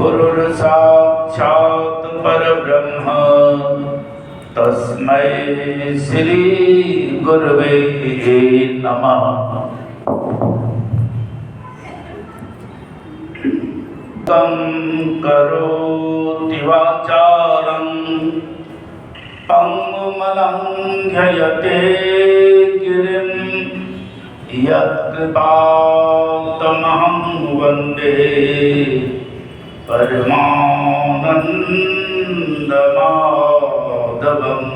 गुरुर्साक्षात् परब्रह्म तस्मै श्री गुरवे नमः। कं करोति वाचालं पंगुमलंघयते गिरिं यत्कृपातमहं वन्दे परमानन्दमाधवं।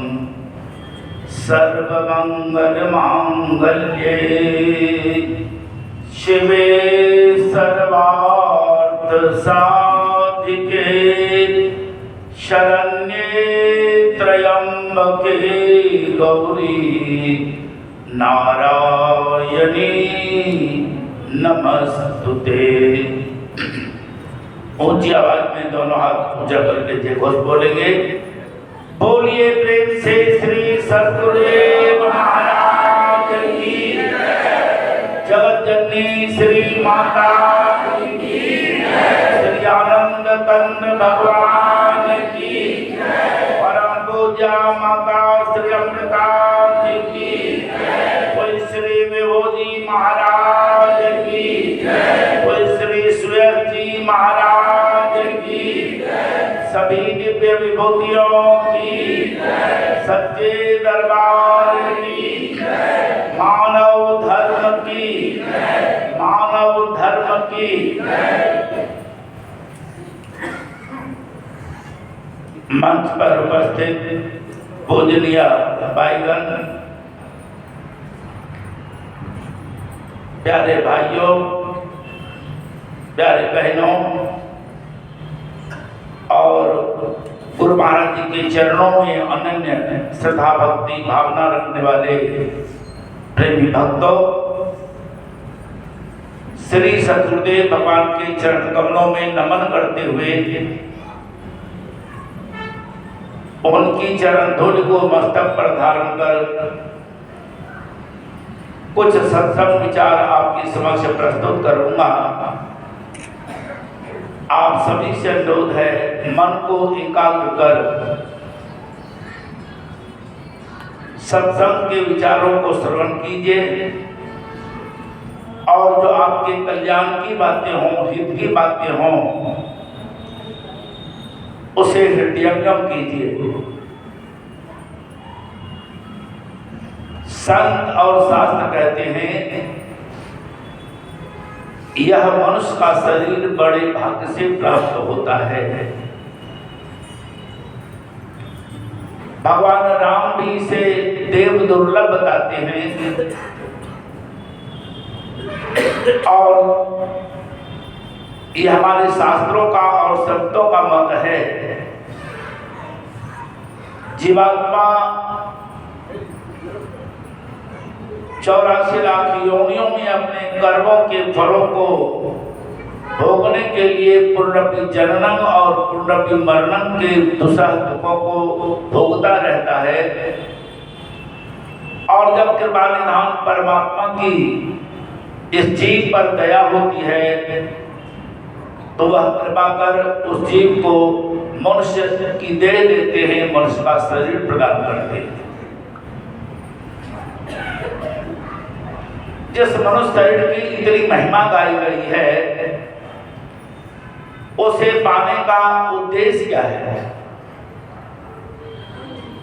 सर्वमंगलमांगल्ये शिवे सर्वार्थसाधिके शरण्ये त्र्यंबके गौरी नारायणी नमस्तुते। ऊंची आवाज में दोनों हाथ ऊंचा करके जय घोष बोलेंगे। बोलिए प्रेम से श्री सद्गुरुदेव महाराज की जगत जननी श्री माता की श्री आनंद कंद भगवान की परम पूजा माता श्री अमृता जी की कोई श्री विभूति महाराज की कोई श्री सुयस जी महाराज की सभी दिव्य विभूतियों की सच्चे दरबार की मानव धर्म की मंच पर उपस्थित पूजनीय भाईगण, प्यारे भाइयों, प्यारे बहनों और गुरु महाराज जी के चरणों में अनन्य श्रद्धा भक्ति भावना रखने वाले प्रेमी भक्तों, श्री सद्गुरुदेव भगवान के चरण कमलों में नमन करते हुए उनकी चरण धूल को मस्तक पर धारण कर कुछ सत्संग विचार आपके समक्ष प्रस्तुत करूंगा। आप सभी से अनुरोध है, मन को एकाग्र कर सत्संग के विचारों को श्रवण कीजिए और जो आपके कल्याण की बातें हों, हित की बातें हों, उसे हृदयंगम कीजिए। संत और शास्त्र कहते हैं यह मनुष्य का शरीर बड़े भाग्य से प्राप्त होता है। भगवान राम भी इसे देव दुर्लभ बताते हैं और ये हमारे शास्त्रों का और संतों का मत है। जीवात्मा 84 लाख योनियों में अपने कर्मों के फलों को भोगने के लिए पुनरपि जननम और पुनरपि मरणम के दुसह दुखों को भोगता रहता है। और जब कृपा निधान परमात्मा की इस जीव पर दया होती है तो वह कृपा कर उस जीव को मनुष्य की देह देते हैं, मनुष्य का शरीर प्रदान करते हैं। जिस मनुष्य शरीर की इतनी महिमा गाई गई है, उसे पाने का उद्देश्य क्या है?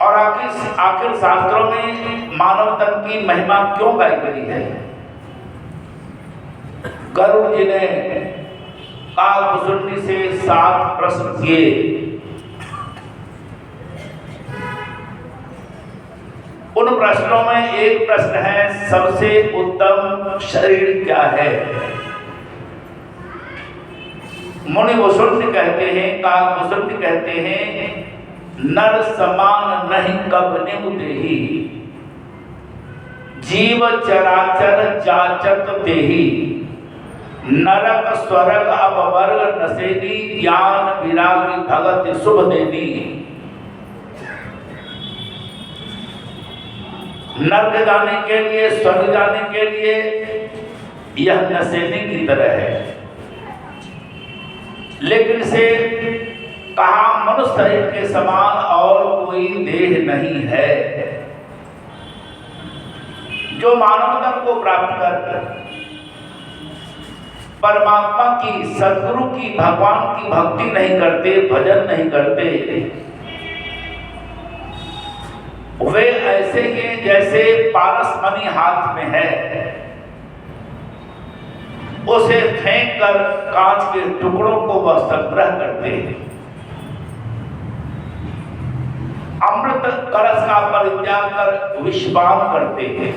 और आखिर शास्त्रों में मानव तन की महिमा क्यों गाई गई है? गरुड़ जी ने कालकुसुंडी से 7 प्रश्न किए। उन प्रश्नों में एक प्रश्न है, सबसे उत्तम शरीर क्या है? मुनि वसुंठ कहते हैं, कालकुसुंड कहते हैं, नर समान नहीं कब निम देही, जीव चराचर जाचत देही, नरक स्वर्ग अपवर्ग नसेनी, ज्ञान विराग भगत शुभ देनी। नर्क जाने के लिए, स्वर्ग जाने के लिए यह नसेनी की तरह है, लेकिन इसे कहा मनुष्य शरीर के समान और कोई देह नहीं है जो मानव धर्म को प्राप्त कर परमात्मा की, सदगुरु की, भगवान की भक्ति नहीं करते, भजन नहीं करते, वे ऐसे ही जैसे पारसमणि हाथ में है, उसे फेंक कर कांच के टुकड़ों को वह संग्रह करते हैं। अमृत कलश का परित्याग कर विषपान करते हैं।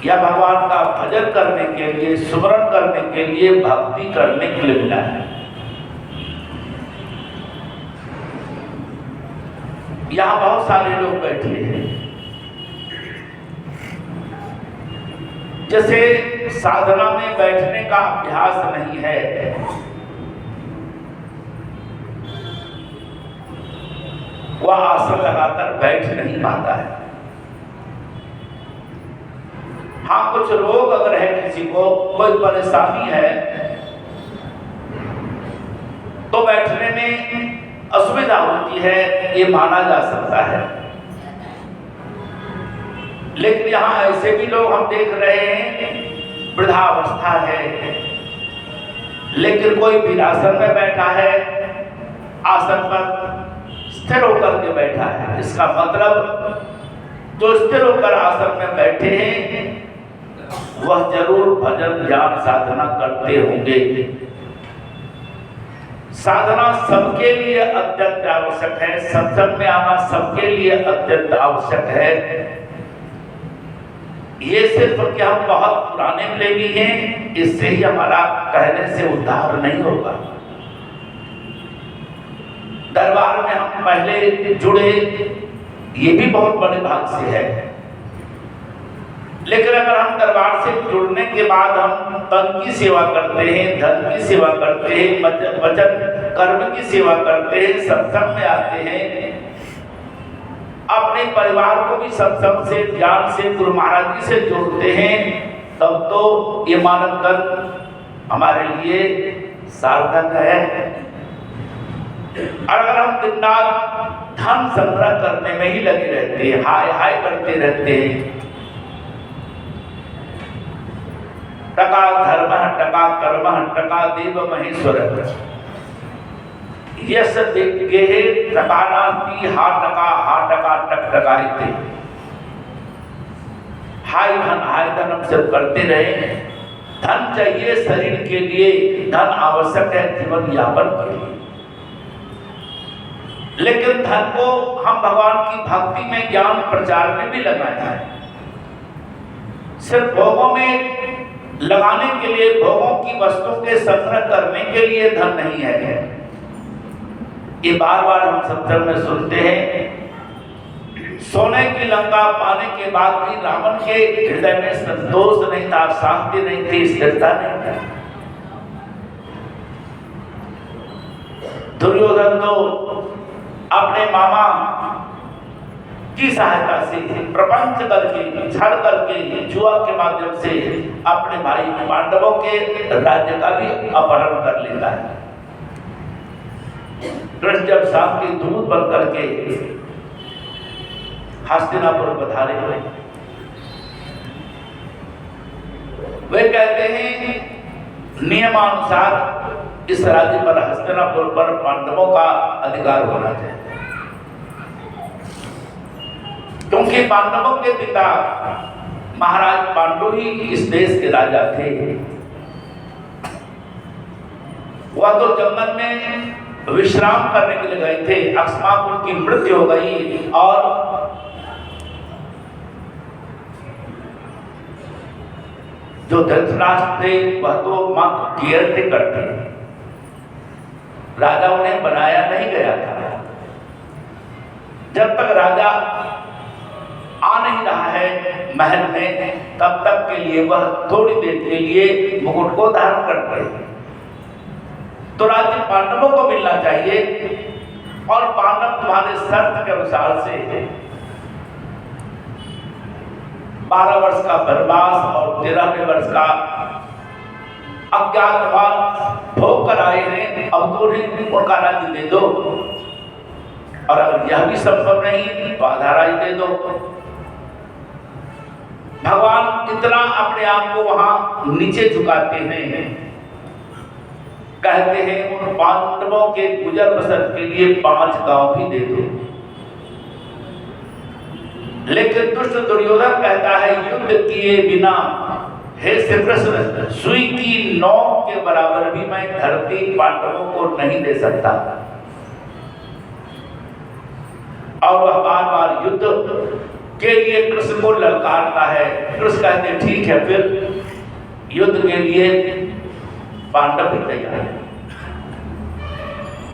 या भगवान का भजन करने के लिए, सुमरन करने के लिए, भक्ति करने के लिए मिला है। यहां बहुत सारे लोग बैठे हैं, जैसे साधना में बैठने का अभ्यास नहीं है, वह आसन लगाकर बैठ नहीं पाता है। हाँ, कुछ रोग अगर है, किसी को कोई परेशानी है, तो बैठने में असुविधा होती है, ये माना जा सकता है। लेकिन यहाँ ऐसे भी लोग हम देख रहे हैं, वृद्धावस्था है, लेकिन कोई वीरासन में बैठा है, आसन पर स्थिर होकर के बैठा है। इसका मतलब जो स्थिर होकर आसन में बैठे हैं वह जरूर भजन ध्यान साधना करते होंगे। साधना सबके लिए अत्यंत आवश्यक है, सत्संग में आना सबके लिए अत्यंत आवश्यक है। ये सिर्फ कि हम बहुत पुराने प्रेमी हैं, इससे ही हमारा कहने से उद्धार नहीं होगा। दरबार में हम पहले जुड़े, ये भी बहुत बड़े भाग से है। लेकिन अगर हम दरबार से जुड़ने के बाद हम तन की सेवा करते हैं, धन की सेवा करते हैं, वचन कर्म की सेवा करते हैं, सत्संग में आते हैं, अपने परिवार को भी सत्संग से, ज्ञान से, गुरु महाराज जी से जोड़ते हैं, तब तो ये मानव तन हमारे लिए सार्थक है। और अगर हम दिन रात धन संग्रह करने में ही लगे रहते हैं, हाय हाय करते रहते हैं, टका धर्म, टका कर्म, टका देव महेश्वर, यश दिग्गे टकानास्ति, हा टका टक टकाइते। हाय धन हम सब करते रहे। धन चाहिए शरीर के लिए, धन आवश्यक है जीवन यापन के लिए, लेकिन धन को हम भगवान की भक्ति में, ज्ञान प्रचार में भी लगाना है। सिर्फ भोगों में लगाने के लिए, भोगों की वस्तुओं के संग्रह करने के लिए धन नहीं है। ये बार बार हम सत्संग में सुनते हैं। सोने की लंका पाने के बाद भी रावण के हृदय में संतोष नहीं था, शांति नहीं थी, स्थिरता नहीं थी। दुर्योधन तो अपने मामा की सहायता से, प्रपंच करके, छल करके, जुआ के माध्यम से अपने भाई पांडवों के राज्य का भी अपहरण कर लेता है। कृष्ण जब शाम के दूत बन करके हस्तिनापुर पधारे हुए, वे कहते हैं नियमानुसार इस राज्य पर, हस्तिनापुर पर पांडवों का अधिकार होना चाहिए, क्योंकि पांडवों के पिता महाराज पांडु ही इस देश के राजा थे। वह तो जंगल में विश्राम करने के लिए गए थे, अकस्मात उनकी मृत्यु हो गई और जो धृतराष्ट्र थे वह तो मात्र केयर टेकर थे, राजा उन्हें बनाया नहीं गया था। जब तक राजा आ नहीं रहा है महल में, तब तक के लिए वह थोड़ी देर के लिए मुकुट को धारण करते हैं। तो राज्य पांडवों को मिलना चाहिए और पांडव तुम्हारे शर्त के अनुसार से 12 वर्ष का वनवास और 13वें वर्ष का अज्ञातवास भोग कर आए हैं, अब तो उन्हें उनका राज्य दे दो, और अगर यह भी संभव नहीं तो आधा राज्य दे दो। भगवान इतना अपने आप को वहां नीचे झुकाते हैं, कहते हैं उन पांडवों के गुजर बसर के लिए 5 गांव भी दे दो। लेकिन दुष्ट दुर्योधन कहता है युद्ध किए बिना हे श्री कृष्ण, सुई की नोक के बराबर भी मैं धरती पांडवों को नहीं दे सकता। और वह बार बार युद्ध के लिए कृष्ण को ललकारता है। कृष्ण कहते हैं ठीक है, फिर युद्ध के लिए पांडव भी तैयार है,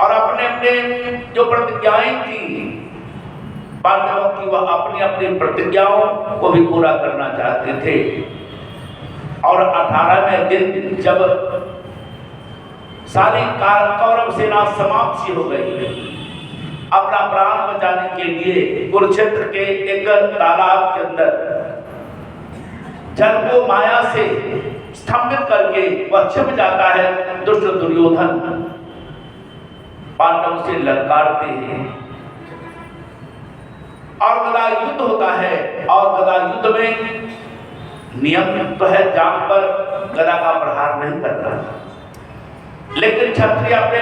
और अपने अपने जो प्रतिज्ञाएं थी पांडवों की, वह अपनी अपनी प्रतिज्ञाओं को भी पूरा करना चाहते थे। और 18वें दिन जब सारी कौरव सेना समाप्त सी हो गई, अपना प्राण बचाने के लिए कुरुक्षेत्र के एक तालाब के अंदर जल को माया से स्तंभित करके वह छिप जाता है। दुष्ट दुर्योधन पांडवों से ललकारते हैं और गदा युद्ध होता है। और गदा युद्ध में नियम तो है जांघ पर गदा का प्रहार नहीं करता, लेकिन क्षत्रिय अपने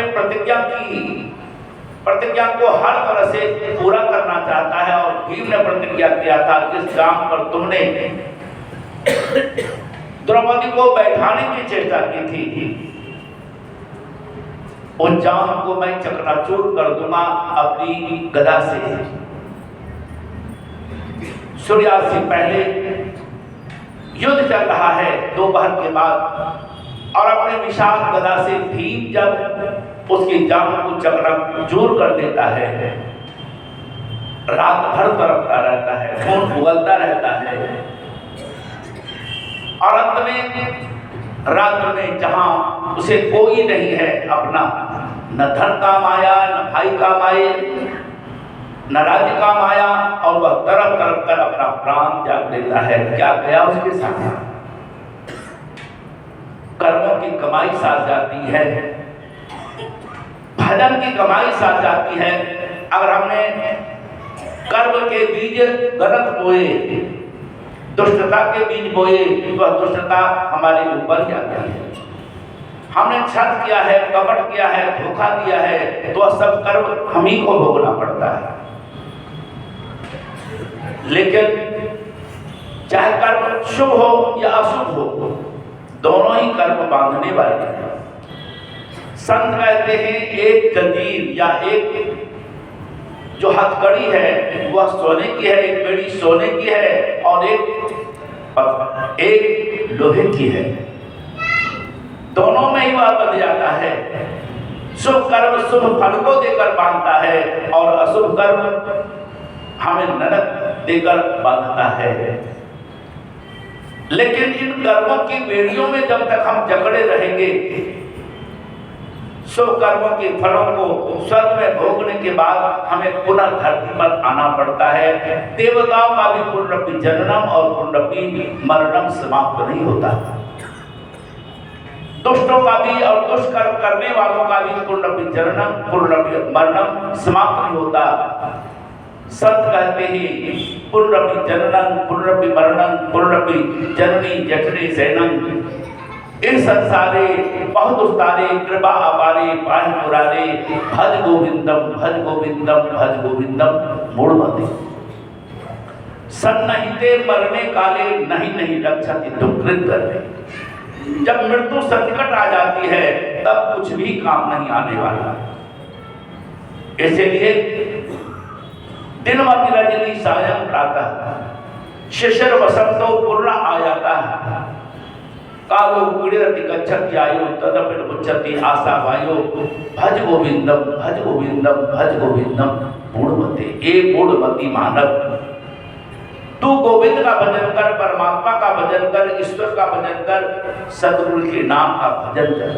प्रतिज्ञा को हर तरह से पूरा करना चाहता है। और भीम ने प्रतिज्ञा किया था, जिस जांघ पर तुमने द्रौपदी को बैठाने की चेष्टा की थी, उन जांघ को मैं चकनाचूर कर दूंगा अपनी गदा से। सूर्यास्त से पहले युद्ध चल रहा है दोपहर के बाद, और अपने विशाल गदा से भीम जब उसकी जांघ को चकनाचूर कर देता है, रात भर तड़पता रहता है, खून उगलता रहता है, और अंत में रात में जहां उसे कोई नहीं है अपना, न धन काम आया, न भाई काम आए, न राज्य काम आया, और वह तरफ तरफ कर अपना प्राण त्याग देता है। क्या गया उसके साथ? कर्मों की कमाई साथ जाती है, भजन की कमाई साथ जाती है। अगर हमने कर्म के बीज गलत बोए, दुष्टता के बीज बोए, वह दुष्टता हमारे ऊपर ही आती है। हमने छल किया है, कपट किया है, धोखा दिया है, तो वह सब कर्म हम ही को भोगना पड़ता है। लेकिन चाहे कर्म शुभ हो या अशुभ हो, दोनों ही कर्म बांधने वाले हैं। संत कहते हैं एक जंजीर या एक जो हथकड़ी है वह सोने की है, एक बेड़ी सोने की है, और एक लोहे की है। दोनों में ही वह बंध जाता है। शुभ कर्म शुभ फल को देकर बांधता है, और अशुभ कर्म हमें नरक देकर बांधता है। लेकिन इन कर्मों की बेड़ियों में जब तक हम जकड़े रहेंगे, शुभ कर्मों के फलों को स्वर्ग में भोगने के बाद हमें पुनः धरती पर आना पड़ता है। देवताओं का भी पुनरपि जननम और पुनरपि मरणम समाप्त नहीं होता। दुष्टों का भी और दुष्कर्म करने वालों का भी पुनरपि जननम पुनरपि मरणम समाप्त नहीं होता। संत कहते हैं पुनरपि जननम पुनरपि मरणम पुनरपि जननी जठनी सैनम। इन संसारे बहुत उस्तारे कृपा अपारे पाहि मुरारे, भज गोविंदम भज गोविंदम भज गोविंदम मूढ़मते। सन्नहिते मरने काले नहीं नहीं रक्षति दुष्कृत करते। जब मृत्यु संकट आ जाती है तब कुछ भी काम नहीं आने वाला। इसलिए दिनमति रजनी सायं प्रातः शिशिर वसंतो पूर्ण आ जाता है। कालो क्रीडति गच्छति आयो तदपि मुच्यति आशा वायो। भज गोविंदम भज गोविंदम भज गोविंदम मूढ़मते। ए मूढ़मती मानव, तू गोविंद का भजन कर, परमात्मा का भजन कर, ईश्वर का भजन कर, सद्गुरु के नाम का भजन कर।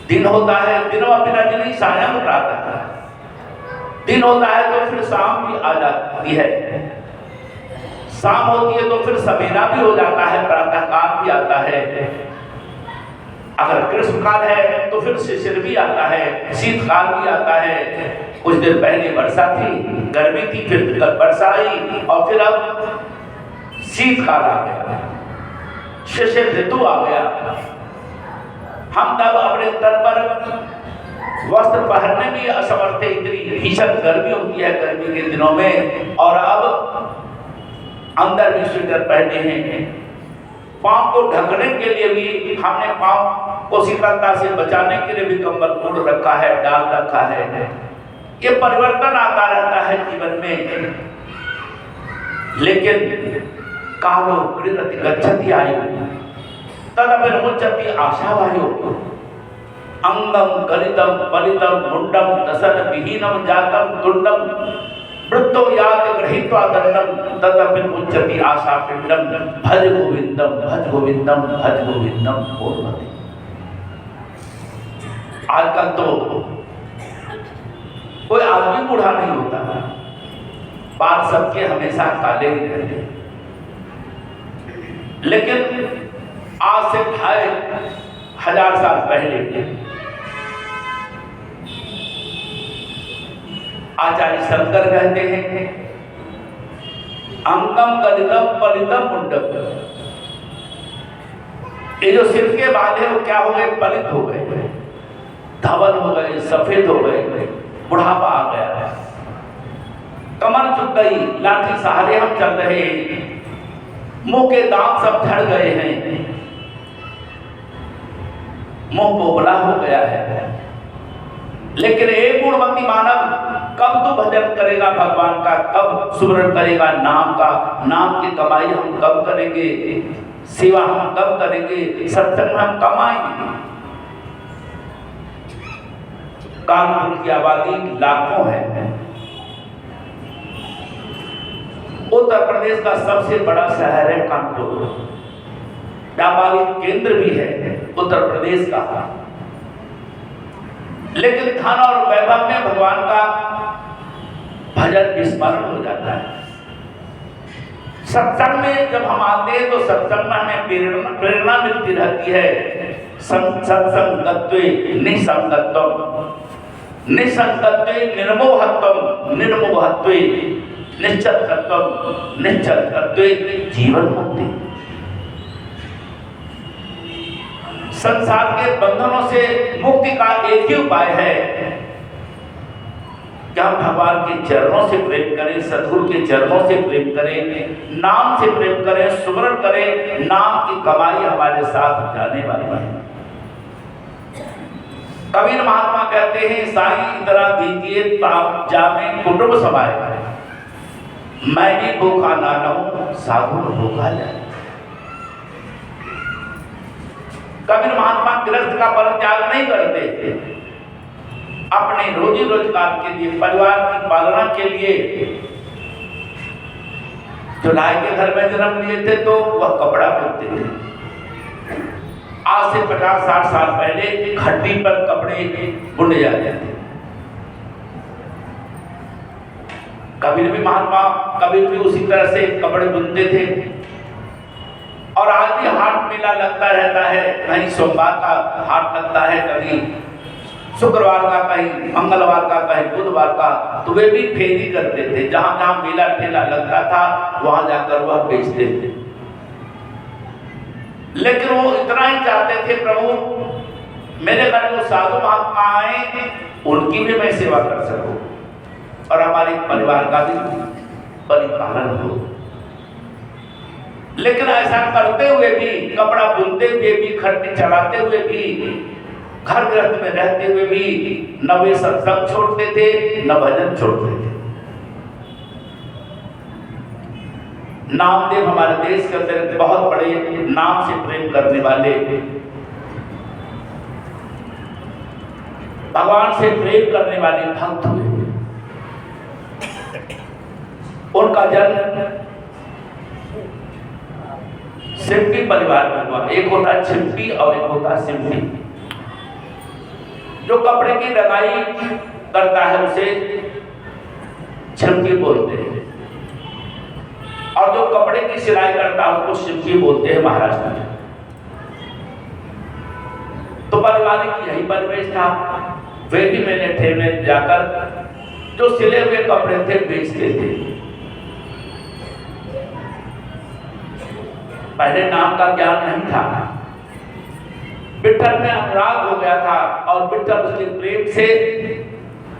दिन होता है दिनमपि रजनी सायं प्रातः, दिन होता है तो फिर शाम भी आ जाती है, शाम होती है तो फिर सवेरा भी हो जाता है, प्रातः काल भी आता है। अगर ग्रीष्मकाल है तो फिर शिशिर भी आता है, शीतकाल भी आता है। कुछ दिन पहले वर्षा थी, गर्मी थी, फिर वर्षा आई और फिर अब शीतकाल आ गया, शिशिर ऋतु आ गया। हम तब अपने तन पर वस्त्र पहनने में असमर्थ थे, इतनी भीषण गर्मी होती है गर्मी के दिनों में, और अब अंदर भी स्वेटर पहने हैं। पांव को ढकने के लिए भी हमने पांव को शीतलता से बचाने के लिए भी कंबल ओढ़ रखा है, डाल रखा है। ये परिवर्तन आता रहता है जीवन में। लेकिन कालो क्रीडति गच्छति आयु तदभिर्मुच्यति आशावायु अंगम गलितम पलितम मुंडम दसन विहीनम जातम तुंडम वृत्तो यात गृहीत्वा दंडम तदभिर्मुच्यति आशा पिंडम भज गोविंदम भज गोविंदम भज गोविंदम बोलते। आजकल तो कोई आदमी बूढ़ा नहीं होता, बाल सबके हमेशा काले ही रहते। लेकिन आज से 2500 साल पहले आचार्य शंकर कहते हैं अंगम गलितम पलितम मुंडम, ये जो सिर के बाल है वो क्या हो गए, पलित हो गए, धवल हो गए, सफेद हो गए, बुढ़ापा आ गया, कमर झुक गई, लाठी सहारे हम चल रहे हैं, मुंह के दांत सब झड़ गए हैं, मुंह पोपला हो गया है। लेकिन एक गुणवंती मानव कब तो भजन करेगा भगवान का, कब सुमरण करेगा नाम का, नाम की कमाई हम कब करेंगे, सेवा हम कब करेंगे, सत्संग हम कब आएंगे। कानपुर की आबादी लाखों है, उत्तर प्रदेश का सबसे बड़ा शहर है कानपुर, व्यापारिक केंद्र भी है उत्तर प्रदेश का। लेकिन धन और वैभव में भगवान का भजन विस्मरण हो जाता है। सत्संग में जब हम आते हैं तो सत्संग में हमें प्रेरणा मिलती रहती है। सत्संगत्वे निसंगत्वम, निसंगत्वे निर्मोहत्वम, निर्मोहत्वे निश्चलत्वम, निश्चलत्वे जीवन मुक्ति। संसार के बंधनों से मुक्ति का एक ही उपाय है कि हम भगवान के चरणों से प्रेम करें, सद्गुरु के चरणों से प्रेम करें, नाम से प्रेम करें, सुमरण करें। नाम की कमाई हमारे साथ जाने वाली है। कबीर महात्मा कहते हैं साईं इतना दीजिए ताप जामे कुटुंब समाए, मैं भी भूखा ना रहूं साधु भूखा जाए। कबीर महात्मा गृहस्थ का परित्याग नहीं करते थे, अपने रोजी रोजगार के लिए, परिवार की पालना के लिए। जो लाए के घर में जन्म लिए थे तो वह कपड़ा बुनते थे। आज से 50-60 साल पहले खड्डी पर कपड़े बुने जाते थे। कबीर भी महात्मा कबीर भी उसी तरह से कपड़े बुनते थे। और आज भी हाट मेला लगता रहता है, कहीं सोमवार का हाट लगता है, कहीं शुक्रवार का, कहीं मंगलवार का, कहीं बुधवार का। तो वे भी फेरी करते थे, जहां जहां मेला ठेला लगता था वहां जाकर वह बेचते थे। लेकिन वो इतना ही चाहते थे, प्रभु मेरे घर में साधु महात्मा आए, उनकी भी मैं सेवा कर सकूं और हमारे परिवार का भी परिपालन हो। लेकिन ऐसा करते हुए भी, कपड़ा बुनते हुए भी, खट्टी चलाते हुए भी, घर गृहस्थ में रहते हुए भी न वे सत्संग छोड़ते थे न भजन छोड़ते थे। नामदेव हमारे देश के अंदर बहुत बड़े नाम से प्रेम करने वाले, भगवान से प्रेम करने वाले भक्त हुए। उनका जन्म सिंपी परिवार में हुआ। एक होता छिंपी और एक होता सिंपी। जो कपड़े की रंगाई करता है उसे छिंपी बोलते हैं, और जो कपड़े की सिलाई करता है उसको सिंपी बोलते हैं महाराष्ट्र में। पारिवारिक यही परिवेश था। वे भी मैंने ठेले जाकर जो सिले हुए कपड़े थे बेचते थे। पहले नाम का ज्ञान नहीं था। विठल में अनुराग हो गया था और विठल उसके प्रेम से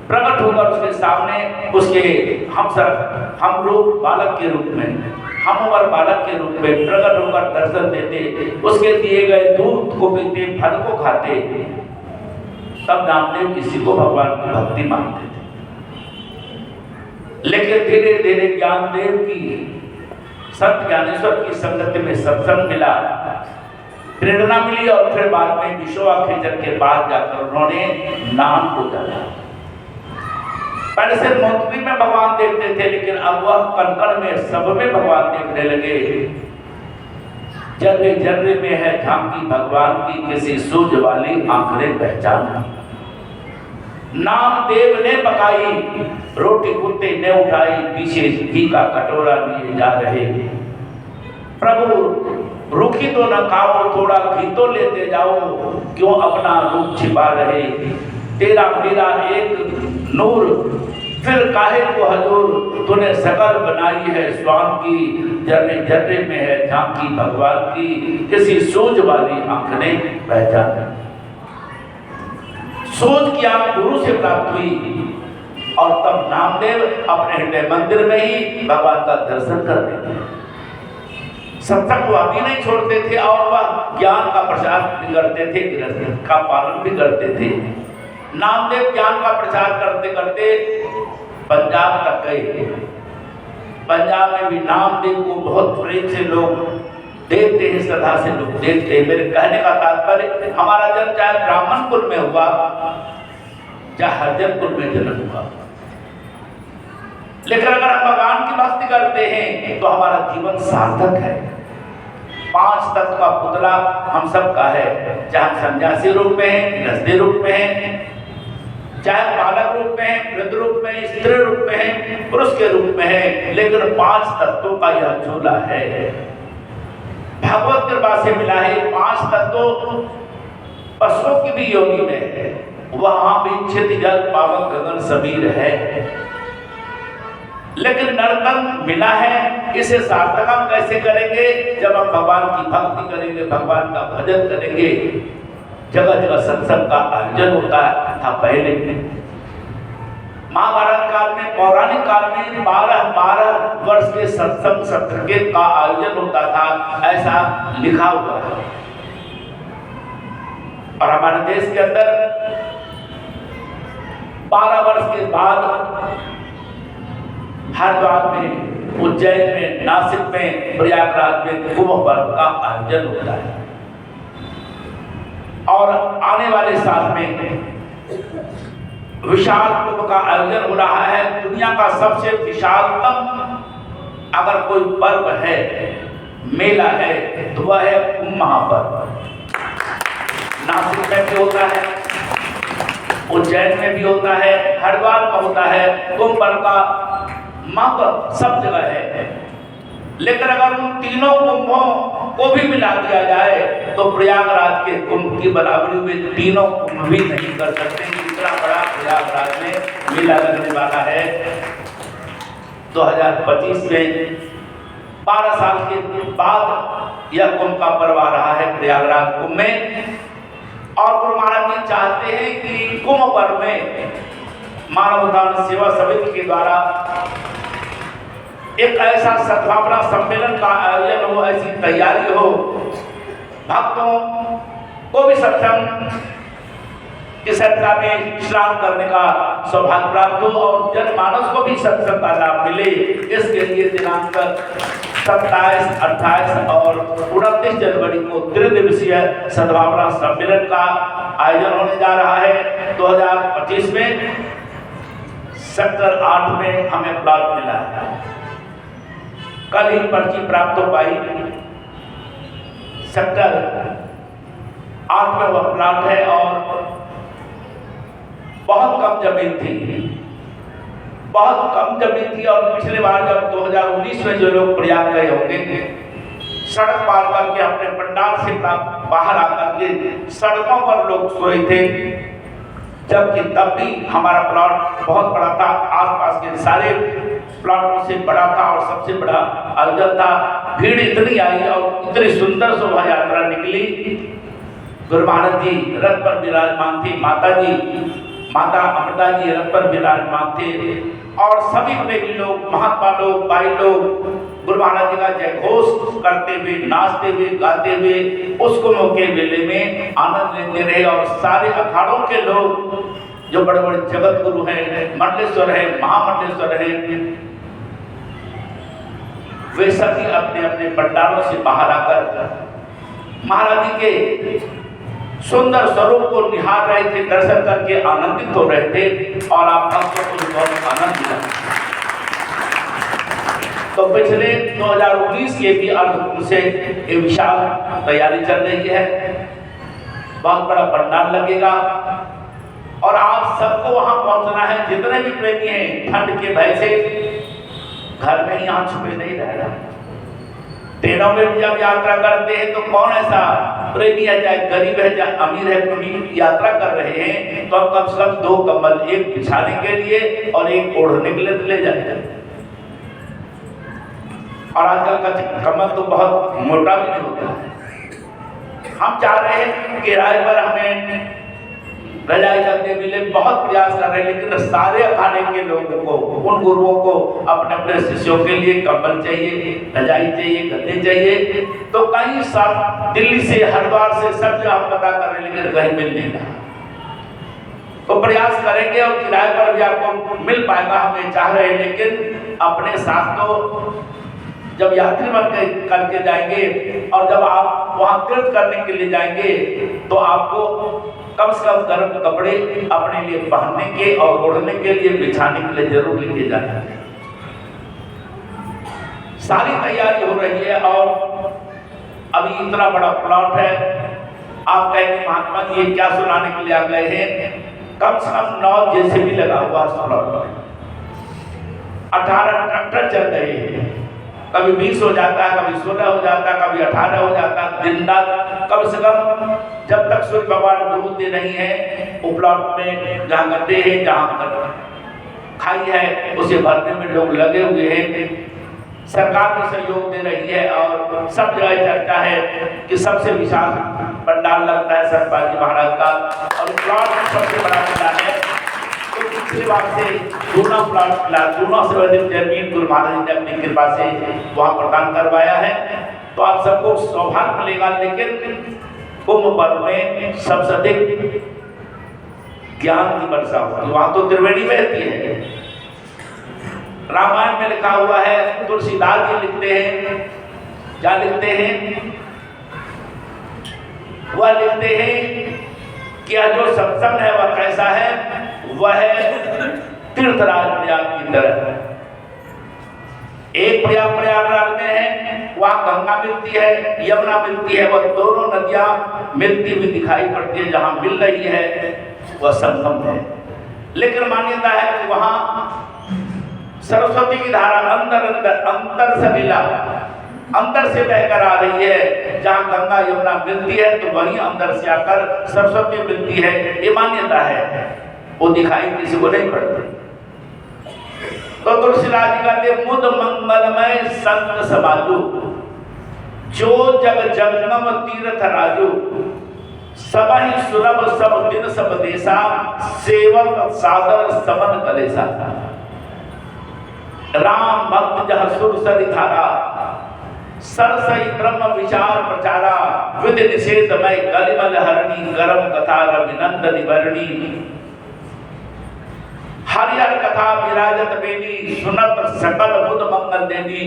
प्रकट होकर उसके सामने उसके हम रूप बालक के रूप में, हम उम्र बालक के रूप में प्रकट होकर दर्शन देते, उसके दिए गए दूध को पीते, फल को खाते। तब नामदेव किसी को भगवान की भक्ति मानते थे। लेकिन धीरे धीरे ज्ञानदेव की संत ज्ञानेश्वर की संगति में सत्संग मिला, प्रेरणा मिली और फिर बाद में विश्वा खेचर के पास जाकर उन्होंने नाम को जाना। पहले से मूर्ति में भगवान देखते थे, लेकिन अब वह कण में सब में भगवान देखने लगे। जर्रे जर्रे में है झांकी भगवान की, किसी सूझ वाली आंखें पहचान। नामदेव ने पकाई रोटी कुत्ते ने उठाई, पीछे घी का कटोरा लिए जा रहे। प्रभु रूखी तो न खाओ, थोड़ा घी तो लेते जाओ, क्यों अपना रूप छिपा रहे। तेरा मेरा एक नूर, फिर काहे को हजूर, तूने सकल बनाई है स्वाम की। जर्रे जर्रे में है झांकी भगवान की, किसी सूझ वाली आंख ने पहचाना। सूझ की आंख गुरु से प्राप्त हुई और तब नामदेव अपने हृदय मंदिर में ही भगवान का दर्शन करते थे। सत्संग वह भी नहीं छोड़ते थे और वह ज्ञान का प्रचार भी करते थे, गृहस्थ का पालन भी करते थे। नामदेव ज्ञान का प्रचार करते करते पंजाब तक गए। पंजाब में भी नामदेव को बहुत प्रेम से लोग देखते हैं, श्रद्धा से लोग देखते हैं। मेरे कहने का तात्पर्य, हमारा जन्म चाहे ब्राह्मण कुल में हुआ, चाहे हरिजन कुल में जन्म हुआ, लेकिन अगर हम भगवान की भक्ति करते हैं तो हमारा जीवन सार्थक है। 5 तत्व का पुतला हम सब का है, चाहे सन्यासी रूप में है, गृहस्थी रूप में है, चाहे बालक रूप में है, वृद्ध रूप में, स्त्री रूप में है, पुरुष के रूप में है, लेकिन 5 तत्वों का यह झूला है। भगवत कृपा से मिला है। 5 तत्व पशुओं की भी योनि में है, वहां भी क्षिति जल पावक गगन सबीर है, लेकिन नरतन मिला है। इसे सार्थक हम कैसे करेंगे? जब हम भगवान की भक्ति करेंगे, भगवान का भजन करेंगे। जगह जगह सत्संग का आयोजन होता था पहले। महाभारत काल में, पौराणिक काल में 12 वर्ष के सत्संग सत्र के का आयोजन होता था, ऐसा लिखा हुआ है। और हमारे देश के अंदर 12 वर्ष के बाद हरिद्वार में, उज्जैन में, नासिक में, प्रयागराज में कुंभ पर्व का आयोजन होता है। और आने वाले साल में विशाल कुंभ का आयोजन हो रहा है। दुनिया का सबसे विशालतम अगर कोई पर्व है, मेला है, तो वह है कुंभ महापर्व। नासिक में भी होता है, उज्जैन में भी होता है, हरिद्वार में होता है। कुंभ पर्व का महत्व सब जगह है, लेकिन अगर उन तीनों कुंभों को भी मिला दिया जाए तो प्रयागराज के कुंभ की बराबरी में तीनों कुंभ भी नहीं कर सकते। इतना बड़ा प्रयागराज में मेला लगने वाला है। 2025 में 12 साल के बाद यह कुंभ का पर्व आ रहा है प्रयागराज कुंभ में। और गुरु महाराज जी चाहते हैं कि कुंभ पर्व में मानवदान सेवा समिति के द्वारा एक ऐसा सद्भावना सम्मेलन का आयोजन हो, ऐसी तैयारी हो, भक्तों को भी सत्संग की सत्ता में स्नान करने का सौभाग्य प्राप्त हो और जनमानस को भी सत्संग का लाभ मिले। इसके लिए दिनांक 27, 28 और 29 जनवरी को त्रिदिवसीय सद्भावना सम्मेलन का आयोजन होने जा रहा है। 2025 में सेक्टर 8 में हमें प्लॉट मिला है। कल ही पर्ची प्राप्त हो पाई। सेक्टर 8 में वह प्लॉट है और बहुत कम जमीन थी, बहुत कम जमीन थी। और पिछले बार जब 2019 में जो लोग प्रयाग गए होंगे, सड़क पार करके अपने पंडाल से प्राप्त बाहर आकर के सड़कों पर लोग सोए थे, जबकि तब भी हमारा प्लॉट बहुत बड़ा था, आसपास के सारे प्लॉटों से बड़ा था और सबसे बड़ा आयोजन था। भीड़ इतनी आई और इतनी सुंदर शोभा यात्रा निकली। गुरु महाराज जी रथ पर विराजमान थे, माता अमृता जी रथ पर विराजमान थे और सभी प्रेमी लोग, महात्मा लोग, भाई लोग गुरु महाराज जी का जय घोष करते हुए, नाचते हुए, गाते हुए उसको मौके मेले में आनंद लेते रहे। और सारे अखाड़ों के लोग जो बड़े बड़े जगत गुरु हैं, मंडलेश्वर है, महामंडलेश्वर है, वे सभी अपने अपने पंडालों से बाहर आकर महाराज जी के सुंदर स्वरूप को निहार रहे थे, दर्शन करके आनंदित हो रहे थे और आप भक्तों को बहुत आनंद मिला। तो पिछले 2019 के भी अर्ध से एक विशाल तैयारी चल रही है, बहुत बड़ा पंडाल लगेगा और आप सबको वहां पहुंचना है। जितने भी प्रेमी हैं, ठंड के भय से घर में ही यहाँ छुपे नहीं रह रहा। ट्रेनों में भी जब यात्रा करते हैं तो कौन ऐसा प्रेमी है, चाहे गरीब है चाहे अमीर है, कोई यात्रा कर रहे हैं तो हम कम से कम 2 कंबल, एक बिछाने के लिए और एक ओढ़ने के लिए ले जाते हैं। और आजकल का कंबल तो बहुत मोटा भी नहीं होता है। हम चाह रहे हैं किराए पर हमें रजाई गद्दे मिले, बहुत प्रयास कर रहे हैं, लेकिन सारे अखाड़े के लोगों को, उन गुरुओं को अपने अपने शिष्यों के लिए कंबल चाहिए, रजाई चाहिए, गद्दे चाहिए। तो कई सब दिल्ली से, हरिद्वार से सब जगह हम पता कर रहे हैं, लेकिन कहीं मिल नहीं रहा। तो प्रयास करेंगे और किराए पर भी आपको मिल पाएगा, हमें चाह रहे हैं। लेकिन अपने साथ तो जब यात्री बन करके जाएंगे और जब आप वहां तीर्थ करने के लिए जाएंगे तो आपको कम से कम गर्म कपड़े अपने लिए पहनने के और ओढ़ने के लिए, बिछाने के लिए जरूर लेके जाना है। सारी तैयारी हो रही है और अभी इतना बड़ा प्लॉट है। आप कहेंगे महात्मा जी ये क्या सुनाने के लिए आ गए हैं? कम से कम 9 जैसे भी लगा हुआ प्लॉट में 18 ट्रैक्टर चल रहे हैं। कभी 20 हो जाता है, कभी 16 हो जाता है, कभी 18 हो जाता है। दिन रात कम से कम जब तक सूर्य भगवान डूबते नहीं है, वो प्लॉट में जहाँ गड्ढे हैं, जहाँ खाई है, उसे भरने में लोग लगे हुए हैं। सरकार भी सहयोग दे रही है और सब जगह चर्चा है कि सबसे विशाल पंडाल लगता है सरपाल जी महाराज का और प्लॉट सबसे बड़ा पंडाल है। तो पिछली बार से दोनों से अधिक जमीन गुरु महाराज ने अपनी कृपा से वहाँ प्रदान करवाया है। तो आप सबको सौभाग्य मिलेगा। लेकिन कुंभ पर्व में सबसे अधिक ज्ञान की वर्षा होती है, वहां तो त्रिवेणी बहती है। रामायण में लिखा हुआ है, तुलसीदास जी लिखते हैं, क्या लिखते हैं? वह लिखते हैं कि जो सत्संग है वह कैसा है? वह तीर्थराज प्रयाग की तरह। एक प्रयागराज में है, वहां गंगा मिलती है, यमुना मिलती है, वह दोनों नदियां मिलती हुई दिखाई पड़ती है। जहां मिल रही है वह संगम है। लेकिन मान्यता है कि वहां सरस्वती की धारा अंतर से मिला, अंदर से बहकर आ रही है। जहां गंगा यमुना मिलती है तो वहीं अंदर से आकर सरस्वती मिलती है, ये मान्यता है। वो दिखाई किसी को नहीं पड़ती। तो तुलसीदास जी कहते मुद मंगलमय संत समाजो, जो जग जंगम तीर्थ राजो, सबहि सुलभ सब दिन सब देशा, सेवक सादर समन कलेसा। राम भक्त जह सुर सरि धारा, सरसई ब्रह्म विचार प्रचारा, विधि निषेध मय कलिमल हरणी, गरम कथा रविनंदन वर्णी। हरिहर कथा विराजत बेनी, सुनत सकल बुध मंगल देनी।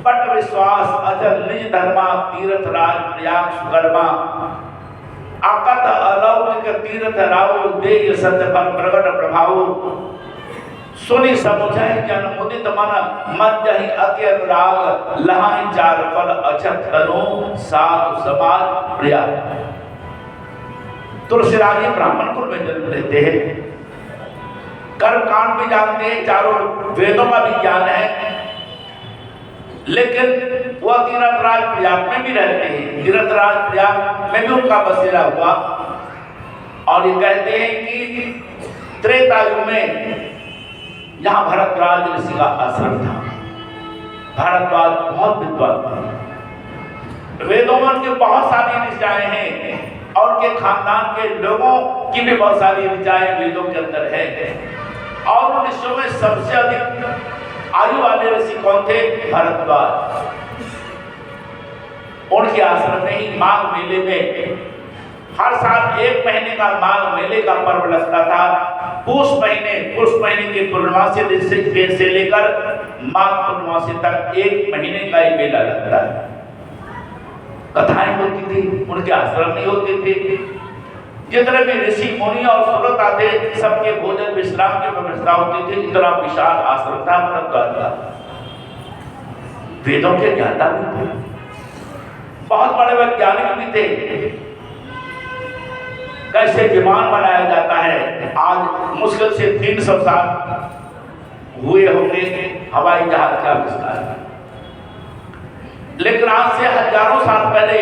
पट विश्वास अचल निज धर्मा, तीर्थ राज प्रयाग सुकर्मा। आकत अलौकिक तीर्थ राव, देय सत्य पर प्रगट प्रभाव। सुनि समुझै जन मुदित मन, मज्जहि अति अनुराग। लहाई चार फल अछत तनु, साधु समाज प्रयाग। तुलसीदास जी ब्राह्मण कुल में जन्म लेते हैं, कर्म कांड भी जानते हैं, चारों वेदों का भी ज्ञान है। लेकिन वह तीर्थराज प्रयाग में भी रहते हैं। तीर्थराज प्रयाग में भी उनका बसेरा हुआ और ये कहते हैं कि त्रेता युग में यहाँ भरद्वाज ऋषि का आश्रम था। भरद्वाज बहुत विद्वान थे, वेदों में उनके बहुत सारी ऋचाएं हैं और उनके खानदान के लोगों की भी बहुत सारी ऋचाएं वेदों के अंदर है। और उन ऋषियों में सबसे अधिक आयु वाले ऋषि कौन थे? भरद्वाज। उनके आश्रम में ही माघ मेले में हर साल 1 महीने का माघ मेले का पर्व लगता था। पुष महीने की पूर्णमासी से लेकर माघ पूर्णमासी तक 1 महीने का ये मेला लगता है। कथाएं होती थी, उनके आश्रम नहीं होते थे। जितने भी ऋषि मुनि और सुरत आते सबके भोजन विश्राम की व्यवस्था होती थी। इतना विशाल आश्रम था भरद्वाज का। वेदों के ज्ञाता भी थे, बहुत बड़े वैज्ञानिक भी थे। कैसे विमान बनाया जाता है, आज मुश्किल से 300 साल हुए होंगे हवाई जहाज का आविष्कार। लेकिन आज से हजारों साल पहले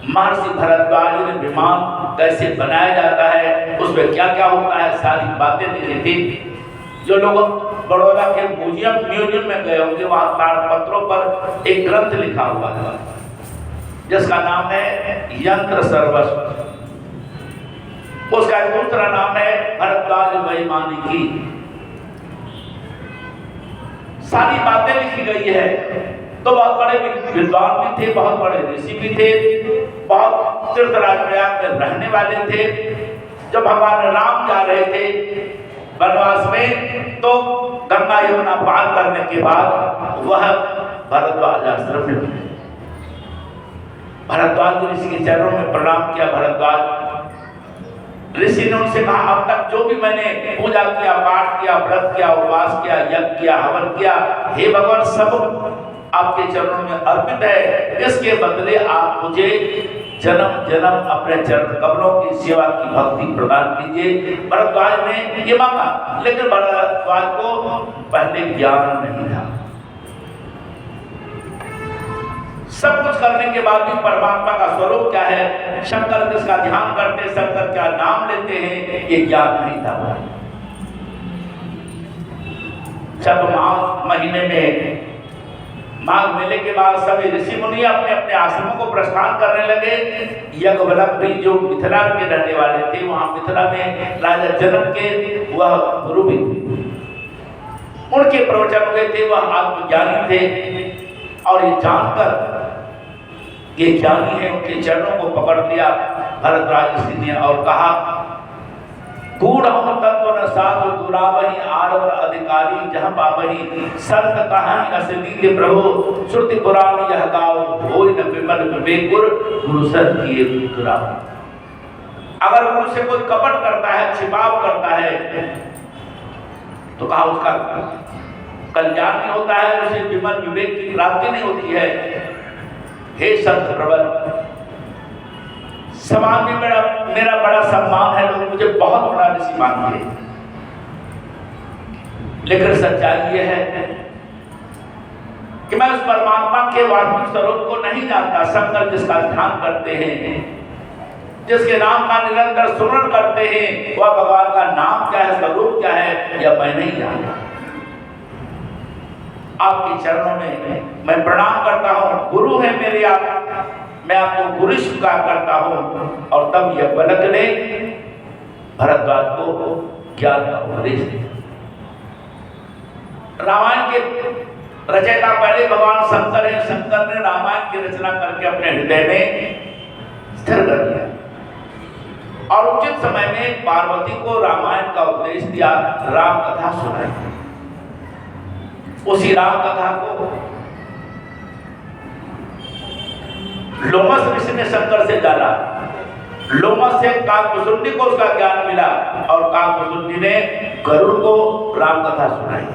महर्षि भरद्वाज ने विमान कैसे बनाया जाता है, उसमें क्या क्या होता है, सारी बातें दी थी। जो लोग बड़ौदा के म्यूजियम में गए होंगे, वहां ताड़पत्रों पर एक ग्रंथ लिखा हुआ है जिसका नाम है यंत्र सर्वस्व। उसका दूसरा नाम है भरद्वाज वैमानिकी। सारी बातें लिखी गई है। तो बहुत बड़े विद्वान भी थे, बहुत बड़े ऋषि भी थे, बहुत तीर्थराज प्रयाग में रहने वाले थे। जब भगवान राम जा रहे थे वनवास में, तो गंगा यमुना पार करने के बाद वह भरद्वाज आश्रम में भरद्वाज ऋषि के चरणों में प्रणाम किया। भरद्वाज ऋषि ने उनसे कहा, अब तक जो भी मैंने पूजा किया, पाठ किया, व्रत किया, उपवास किया, यज्ञ किया, हवन किया, हे भगवान सब आपके चरणों में अर्पित है। इसके बदले आप मुझे जन्म जन्म अपने चरण कमलों की सेवा की भक्ति प्रदान कीजिए। भरद्वाज ने ये मांगा, लेकिन भरद्वाज को पहले ज्ञान नहीं था। सब कुछ करने के बाद भी परमात्मा का स्वरूप क्या है, शंकर किसका ध्यान करते, शंकर क्या नाम लेते हैं, ये ज्ञान नहीं था। जब माघ महीने में माघ मेले के बाद सभी ऋषि मुनि अपने अपने आश्रमों को प्रस्थान करने लगे। यज्ञवल्लभ भी जो मिथिला के रहने वाले थे, वहां मिथिला में राजा जनक के वह गुरु भी थे, उनके प्रवचन हुए थे। वह आत्मज्ञानी थे और ये जानकर ये ज्ञानी है, उनके चरणों को पकड़ लिया भरद्वाज ऋषि ने और कहा, गूढ़ तत्व न साधु दुरावहि आरव अधिकारी जहाँ पावहि संत कहानी असलीत प्रभु श्रुति पुराण यह गाओ होय न विमल विवेक गुरु सर किए दुराव। अगर गुरु से कोई कपट करता है, छिपाव करता है, तो कहा उसका कल्याण नहीं होता है, उसे विमल विवेक की प्राप्ति नहीं होती है। हे संत प्रवर, समाज में मेरा बड़ा सम्मान है, लोग मुझे बहुत बड़ा ऋषि मानते हैं, लेकिन सच्चाई यह है कि मैं उस परमात्मा के वास्तविक स्वरूप को नहीं जानता। शंकर जिसका ध्यान करते हैं, जिसके नाम का निरंतर स्मरण करते हैं, वह भगवान का नाम क्या है, स्वरूप क्या है, यह मैं नहीं जानता। आपके चरणों में मैं प्रणाम करता हूँ, गुरु है मेरे आप, मैं आपको गुरु स्वीकार करता हूं। और तब यज्ञवल्लभ ने भरद्वाज को ज्ञान का उपदेश दिया। रामायण के रचयिता पहले भगवान शंकर है। शंकर ने रामायण की रचना करके अपने हृदय में स्थिर कर दिया और उचित समय में पार्वती को रामायण का उपदेश दिया, राम कथा सुनाई। उसी राम कथा को लोमस ऋषि ने शंकर से जाना। लोमस से काकभुसुंडी को उसका ज्ञान मिला और काकभुसुंडी ने गरुड़ को राम कथा सुनाई।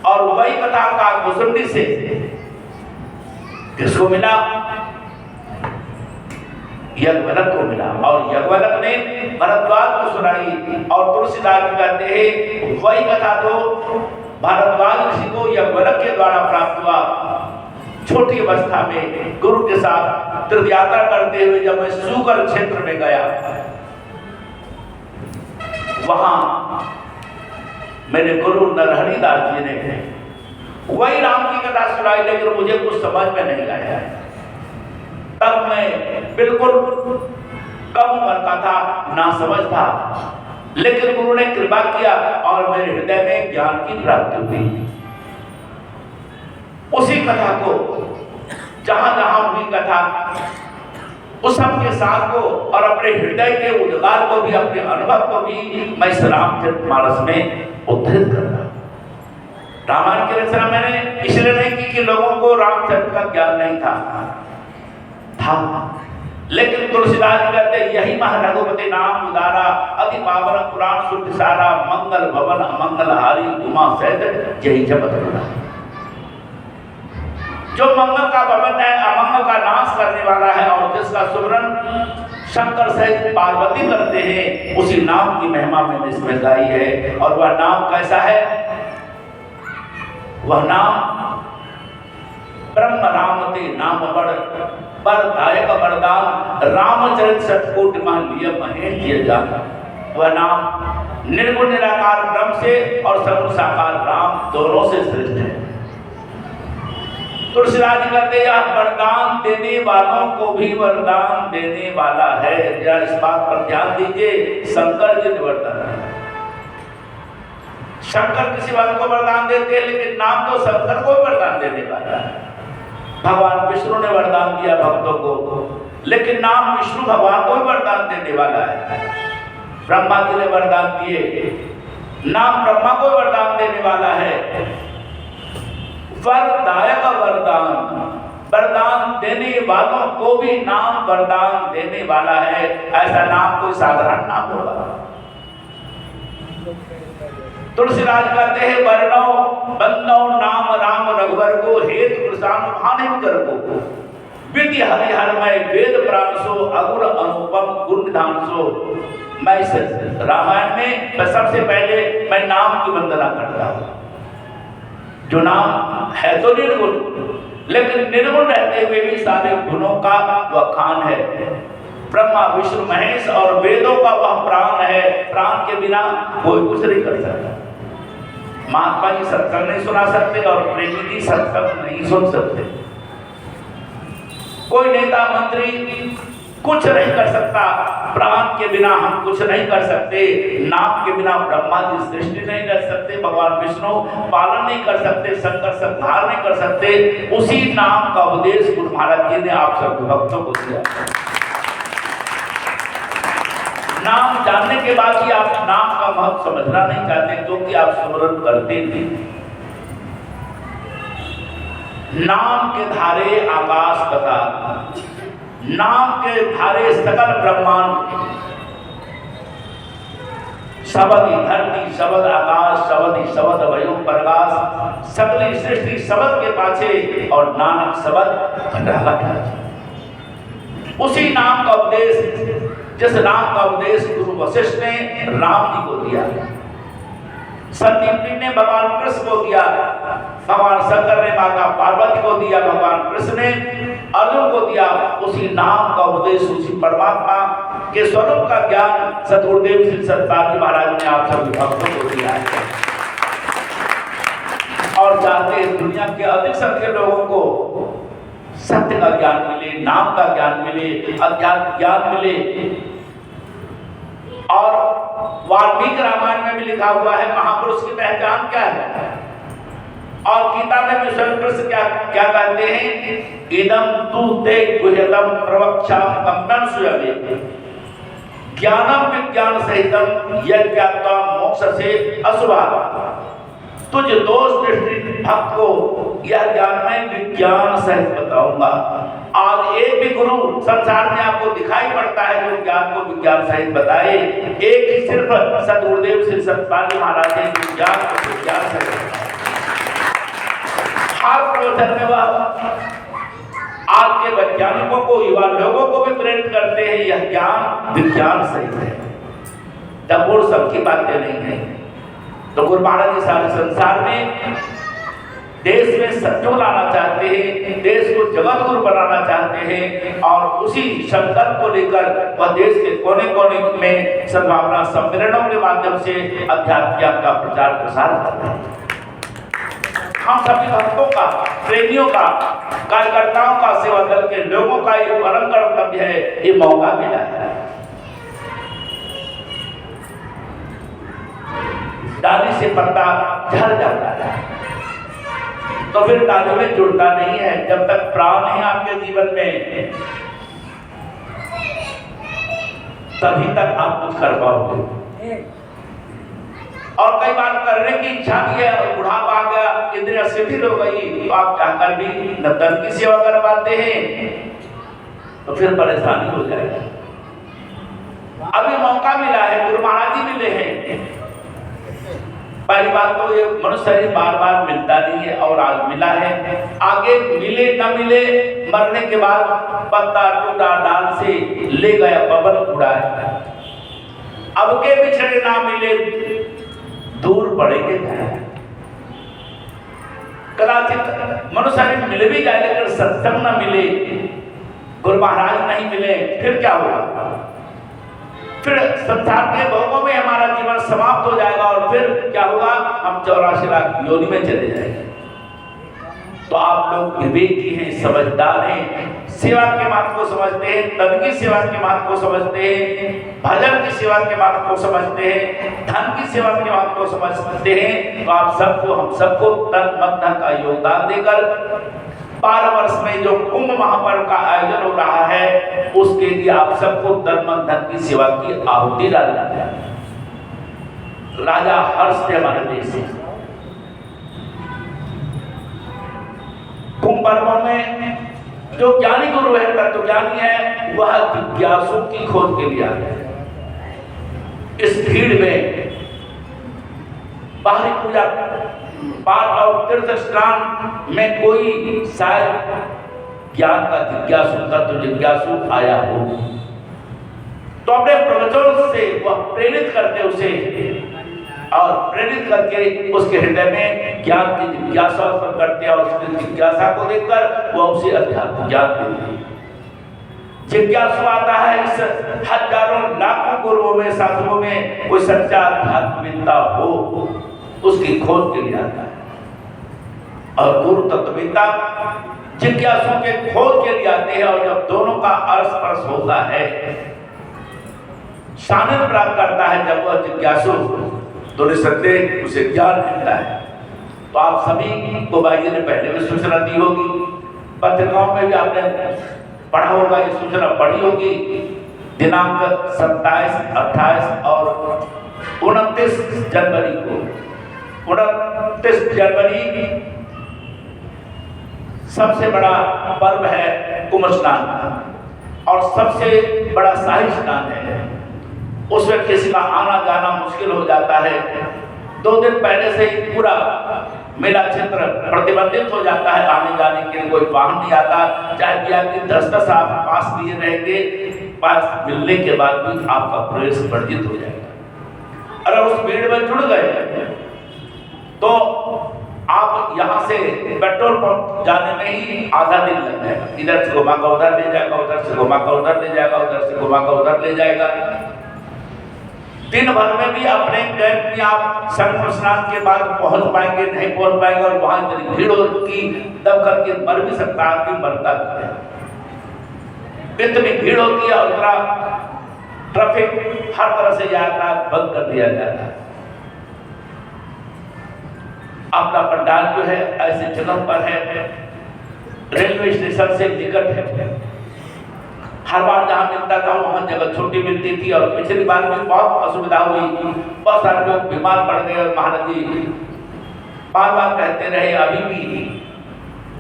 और वही कथा काकभुसुंडी से किसको मिला? यज्ञवल्लभ को मिला। और यज्ञवल्लभ ने भरद्वाज को सुनाई। और तुलसीदास जी कहते हैं वही कथा तो भारद्वाज ऋषि को यह गोलक के द्वारा प्राप्त हुआ। छोटी अवस्था में गुरु के साथ तीर्थ यात्रा करते हुए जब मैं सुगर क्षेत्र में गया, वहां मेरे गुरु नरहरि दास जी ने वही राम की कथा सुनाई, लेकिन मुझे कुछ समझ में नहीं आया। तब मैं बिल्कुल कम उम्र का था, ना समझ था, लेकिन गुरु ने कृपा किया और मेरे हृदय में ज्ञान की प्राप्ति हुई। उसी कथा को जहां जहां हुई कथा, उस सबके साथ को और अपने हृदय के उद्गार को भी, अपने अनुभव को भी मैं इस रामचरितमानस में उद्धृत कर रहा हूं। रामायण की रचना मैंने इसलिए नहीं की कि लोगों को रामचरित का ज्ञान नहीं था, लेकिन तुलसीदास जी कहते यही मह रघुपति नाम उदारा, अति पावन पुराण सुख सारा, मंगल भवन अमंगल हारी, उमा सहित यही जपत बड़ा। जो मंगल का भवन है, अमंगल का नाश करने वाला है, और जिसका सुमरन शंकर सहित पार्वती करते हैं, उसी नाम की महिमा मैंने इसमें गाई है। और वह नाम कैसा है? वह नाम ब्रह्म राम ते नाम बरदायक वरदान, रामचरित सतकोटि मह लिय महेश दिय जान। वह नाम निर्गुण निराकार ब्रह्म से और सगुण साकार राम दोनों से श्रेष्ठ है। तुलसीदास जी कहते हैं वरदान देने वालों को भी वरदान देने वाला है। जरा इस बात पर ध्यान दीजिए, शंकर जी निवर्तन है। शंकर किसी बात को वरदान देते हैं, लेकिन नाम तो शंकर को वरदान देने वाला है। भगवान विष्णु ने वरदान दिया भक्तों को, लेकिन नाम विष्णु भगवान को वरदान देने वाला है। ब्रह्मा जी ने वरदान दिए, नाम ब्रह्मा को वरदान देने वाला है। वरदायक वरदान, वरदान देने वालों को भी नाम वरदान देने वाला है। ऐसा नाम कोई साधारण नाम होगा? तुलसीदास कहते हैं वर्णो बंदो नाम राम रघुवर को, हेतु कृष्णानुभान कर को, विधि हरिहर में वेद प्रांशो, अगुर अनुपम गुण निधान सो। मैं इस रामायण में सबसे पहले मैं नाम की वंदना करता हूँ। जो नाम है तो निर्गुण, लेकिन निर्गुण रहते हुए भी सारे गुणों का वह खान है। ब्रह्मा विष्णु महेश और वेदों का वह प्राण है। प्राण के बिना कोई कुछ नहीं कर सकता। महात्मा जी सत्संग नहीं सुना सकते और प्रेमी जी सत्संग नहीं सुन सकते। कोई नेता मंत्री कुछ नहीं कर सकता। प्राण के बिना हम कुछ नहीं कर सकते। नाम के बिना ब्रह्मा जी सृष्टि नहीं कर सकते, भगवान विष्णु पालन नहीं कर सकते, शंकर संहार नहीं कर सकते। उसी नाम का उपदेश गुरु महाराज जी ने आप सब भक्तों को दिया। नाम जानने के बाद ही आप नाम का महत्व समझना नहीं चाहते, क्योंकि आप स्मरण करते नहीं। नाम के धारे आकाश पाताल, नाम के धारे सकल ब्रह्मांड, शब्द धरती, शब्द आकाश, शब्द वयु प्रकाश, सकली सृष्टि शब्द के पाछे और नानक शब्द घटाघट। उसी नाम का उपदेश, जिस नाम का उपदेश गुरु वशिष्ठ ने राम जी को दिया, संदीपनी ने भगवान कृष्ण को दिया, भगवान शंकर ने माता पार्वती को दिया, भगवान कृष्ण ने अर्जुन को दिया। उसी नाम का उपदेश, उसी परमात्मा के स्वरूप का ज्ञान सतगुरुदेव श्री सतपाल जी महाराज ने आप सभी भक्तों को दिया है। और चाहते दुनिया के अधिक संख्यक लोगों को सत्य का ज्ञान मिले, नाम का ज्ञान मिले, अध्यात्म ज्ञान मिले। और वाल्मीकि रामायण में भी लिखा हुआ है महापुरुष की पहचान क्या है। और गीता में भी स्वयं कृष्ण क्या कहते हैं, इदम तू ते गुह्यतम प्रवक्ष्यामि कम्पन सुयमे, ज्ञानम विज्ञान सहितम यज्ञात्वा मोक्ष से अशुभा। तुझ दोष दृष्टि भक्त को यह ज्ञान मैं विज्ञान सहित बताऊंगा। आज एक भी गुरु संसार में आपको दिखाई पड़ता है जो ज्ञान को विज्ञान सहित बताए। एक ही सिर्फ सतगुरुदेव श्री सतपाल जी महाराज ने विज्ञान को विज्ञान सहित हर प्रवचन में वह आज के वैज्ञानिकों को, युवा लोगों को भी प्रेरित करते हैं। यह ज्ञान विज्ञान सहित है, डबोड़ सबकी बातें नहीं है। तो गुरु महाराज जी सारे संसार में देश में सत्य लाना चाहते हैं, देश को जगत गुरु बनाना चाहते हैं और उसी संकल्प को लेकर वह देश के कोने कोने में सद्भावना सम्मेलनों के माध्यम से अध्यात्म ज्ञान का प्रचार प्रसार कर रहे हैं। हम सभी भक्तों का, प्रेमियों का, कार्यकर्ताओं का, सेवा दल के लोगों का ये परम कर्तव्य है, ये मौका मिला है। डाली से पत्ता झड़ जाता है तो फिर डाली में जुड़ता नहीं है। जब तक प्राण है आपके जीवन में तभी तक आप कुछ कर पाओगे। और कई बार करने की इच्छा भी है और बुढ़ापा आ गया, इंद्रियां शिथिल हो गई तो आप चाहकर भी न धन की सेवा कर पाते हैं तो फिर परेशानी हो जाएगी। अभी मौका मिला है, गुरु महाराज जी मिले हैं। पहली बात तो ये मनुष्य शरीर बार बार मिलता नहीं है और आज मिला है। आगे मिले न मिले, मरने के बाद पत्ता टूटा डाल से ले गया पवन उड़ाए। अब के बिछड़े ना मिले दूर पड़ेंगे। कदाचित मनुष्य शरीर मिल भी जाए लेकिन सत्संग न मिले, गुरु महाराज नहीं मिले, फिर क्या होगा? फिर संसार के भोगों में हमारा जीवन समाप्त हो जाएगा और फिर क्या होगा? हम 84 लाख योनि में चले जाएंगे। तो आप लोग विवेकी हैं, समझदार हैं, सेवा के महत्व को समझते हैं, तन की सेवा के महत्व को समझते हैं, भजन की सेवा के महत्व को समझते हैं, धन की सेवा के महत्व को समझते हैं। तो आप सबको, हम सबको तन मन धन का योगदान देकर 12 वर्ष में जो कुंभ महापर्व का आयोजन हो रहा है उसके लिए आप सबको तन मन धन की सेवा की आहुति डालना है। राजा हर्ष थे हमारे देश में। कुंभ पर्वों में जो ज्ञानी गुरु है, तत्व ज्ञानी है, वह जिज्ञासु की खोज के लिए आते हैं। इस भीड़ में बाहरी पूजा पाठ और तीर्थ स्नान में कोई शायद ज्ञान का जिज्ञासु, तत्व जिज्ञासु आया हो तो अपने प्रवचन से वह प्रेरित करते उसे और प्रेरित करके उसके हृदय में ज्ञान की जिज्ञासा उत्पन्न करते और उसकी जिज्ञासा को देखकर वह उसे अध्यात्म ज्ञान देते। जिज्ञासु आता है इस हजारों लाखों गुरुओं में, साधुओं में कोई सच्चा आध्यात्मिकता हो उसकी खोज के लिए आता है। और गुरु तत्ववेत्ता जिज्ञासु के खोज के लिए आते हैं और जब दोनों का स्पर्श होता है, सानिध्य प्राप्त करता है, जब वह जिज्ञासु तो निसंदेह उसे ज्ञान मिलता है। तो आप सभी को भाई ने पहले भी सूचना दी होगी, पत्रिकाओं में भी आपने पढ़ा होगा, ये सूचना पढ़ी होगी। दिनांक 27, 28 और 29 जनवरी को, 29 जनवरी सबसे बड़ा पर्व है कुंभ स्नान का और सबसे बड़ा शाही स्नान है। उसमें किसी का आना जाना मुश्किल हो जाता है। 2 दिन पहले से ही पूरा मेला क्षेत्र प्रतिबंधित हो जाता है, आने जाने के लिए कोई वाहन नहीं आता। चाहे भी आपकी 10-10 आप पास लिए रहेंगे, पास मिलने के बाद भी आपका प्रवेश वर्जित हो जाएगा। अगर उस भीड़ में जुड़ गए तो आप यहाँ से पेट्रोल पंप जाने में ही आधा दिन लग जाएगा। इधर से घुमा कर उधर ले जाएगा, उधर से घुमा कर उधर ले जाएगा, उधर से घुमा कर उधर ले जाएगा। दिन भर में भी अपने कैंप में आप संगम स्नान के बाद पहुंच पाएंगे नहीं पहुंच पाएंगे और वहां इतनी भीड़ होगी दब करके मर भी सकता है, आदमी मरता भी है। इतनी भीड़ होती है और इतना ट्रैफिक हर तरह से यातायात बंद कर दिया जाता है। अपना पंडाल जो है ऐसे जगह पर है, रेलवे स्टेशन से निकट है। हर बार जहाँ मिलता था वहाँ जगह छोटी मिलती थी और पिछली बार भी बहुत असुविधा हुई, बहुत सारे लोग बीमार पड़ गए। और महाराज जी बार बार कहते रहे, अभी भी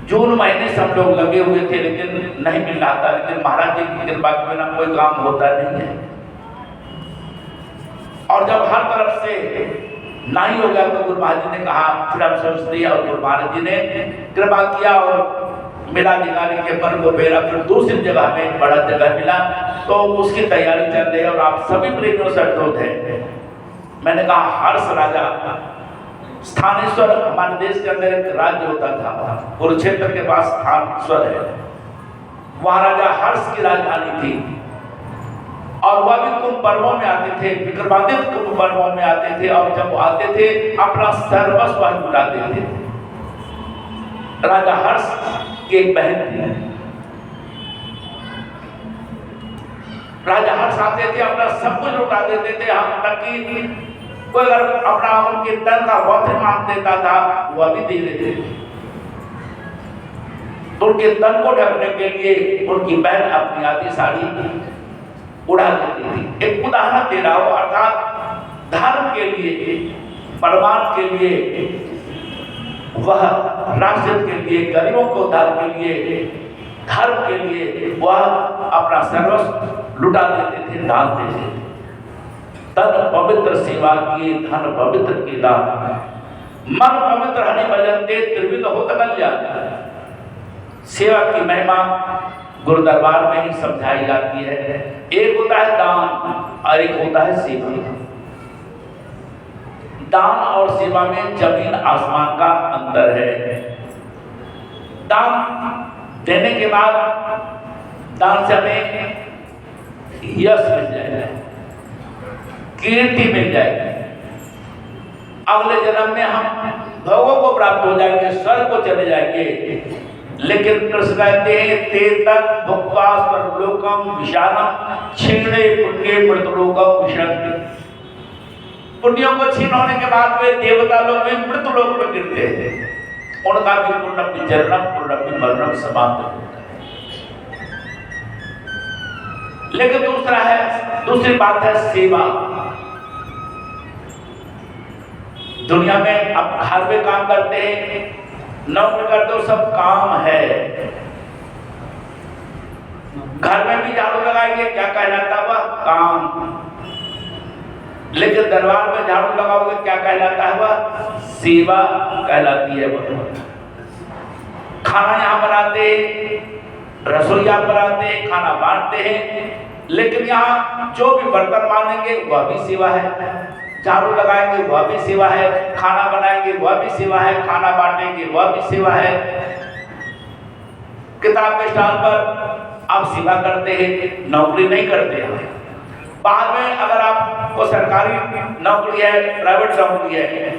जून महीने से हम लोग लगे हुए थे लेकिन नहीं मिल रहा था। लेकिन महाराज जी की कृपा के बिना कोई काम होता नहीं है। और जब हर तरफ से नहीं हो गया तो गुरु महाराज जी ने कहा, फिर हम सोचते हैं और गुरु महाराज जी ने कृपा किया और मेला निकालने के पर्व को बेरा फिर दूसरी जगह में बड़ा जगह मिला तो उसकी तैयारी चल रही है। और आप सभी प्रेमियों से अनुरोध है, मैंने कहा हर्ष राजा स्थानेश्वर हमारे देश के अंदर एक राज्य होता था, कुरुक्षेत्र के पास स्थानेश्वर है, वहां राजा हर्ष की राजधानी थी और वह भी कुंभ पर्वों में आते थे, विक्रमादित्य कुंभ पर्वों में आते थे और जब आते थे अपना सर्वस्व लुटा देते थे। राजा हर्ष की एक बहन थी, राजा हर्ष आते थे अपना सब कुछ लुटा देते थे, हम तक कि कोई अगर अपना उनके तन का वस्त्र मांग देता था वह भी दे देते थे। तो उनके तन को ढकने के लिए उनकी बहन अपनी आधी साड़ी उड़ा देती थी। एक उदाहरण दे रहा हूं, अर्थात धर्म के लिए, परमार्थ के लिए, वह राष्ट्र के लिए, गरीबों को दान के लिए, धर्म के लिए वह अपना सर्वस्व लुटा देते थे, दान देते थे। तन पवित्र सेवा किए, धन पवित्र के दान, मन पवित्र हरि भजन्ते त्रिविध होत कल्याण। सेवा की महिमा गुरु दरबार में ही समझाई जाती है। एक होता है दान और एक होता है सेवा। दान और सेवा में जमीन आसमान का अंतर है। दान देने के बाद दान से हमें यश मिल जाएगा, कीर्ति मिल जाएगी, अगले जन्म में हम भोगों को प्राप्त हो जाएंगे, स्वर्ग को चले जाएंगे। लेकिन कृष्ण कहते हैं ते तक भुक्त्वा स्वर्गलोकम विशालम क्षीणे पुण्ये मृतलोकम विशन्ति। पुण्यों को छीन होने के बाद वे देवता लोग भी मृत लोक में गिरते हैं, उनका भी पुण्य जन्म पुण्य मरणम समाप्त होता है। लेकिन दूसरी बात है सेवा। दुनिया में अब घर में काम करते हैं, नौकरी करते हो, सब काम है। घर में भी झाड़ू लगाएंगे, क्या कहलाता वह काम। लेकिन दरबार में झाड़ू लगाओगे, क्या कहलाता है वह सेवा कहलाती है। वह खाना यहाँ बनाते हैं, रसोईया बनाते हैं, खाना बांटते हैं, लेकिन यहाँ जो भी बर्तन मानेंगे वह भी सेवा है, झाड़ू लगाएंगे वह भी सेवा है, खाना बनाएंगे वह भी सेवा है, खाना बांटेंगे वह भी सेवा है। किताब के स्टॉल पर आप सेवा करते हैं, नौकरी नहीं करते हैं। बाद में अगर आपको सरकारी नौकरी है, प्राइवेट नौकरी है,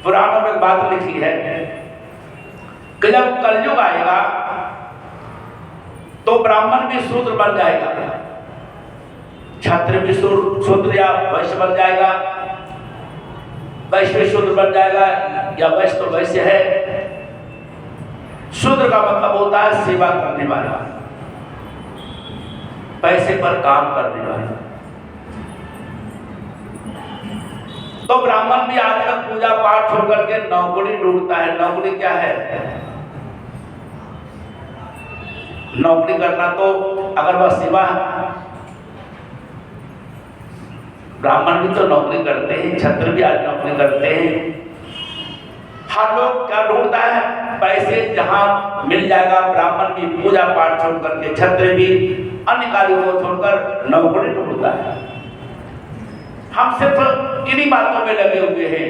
पुराणों में बात लिखी है कि जब कलयुग आएगा तो ब्राह्मण भी शूद्र बन जाएगा, क्षत्रिय भी शूद्र या वैश्य बन जाएगा, वैश्य शूद्र बन जाएगा, या वैश्य तो वैश्य है। शूद्र का मतलब होता है सेवा करने वाला, पैसे पर काम करने वाला। तो ब्राह्मण भी आजकल पूजा पाठ छोड़ करके नौकरी ढूंढता है। नौकरी क्या है? नौकरी करना तो अगर वह सेवा, ब्राह्मण भी तो नौकरी करते हैं, क्षत्रिय भी आज नौकरी करते हैं। हर लोग क्या ढूंढता है? पैसे जहां मिल जाएगा। ब्राह्मण भी पूजा पाठ छोड़ करके, क्षत्रिय भी अन्य कार्यों को छोड़कर नौकरी ढूंढता है। हम सिर्फ इन्हीं बातों में लगे हुए हैं।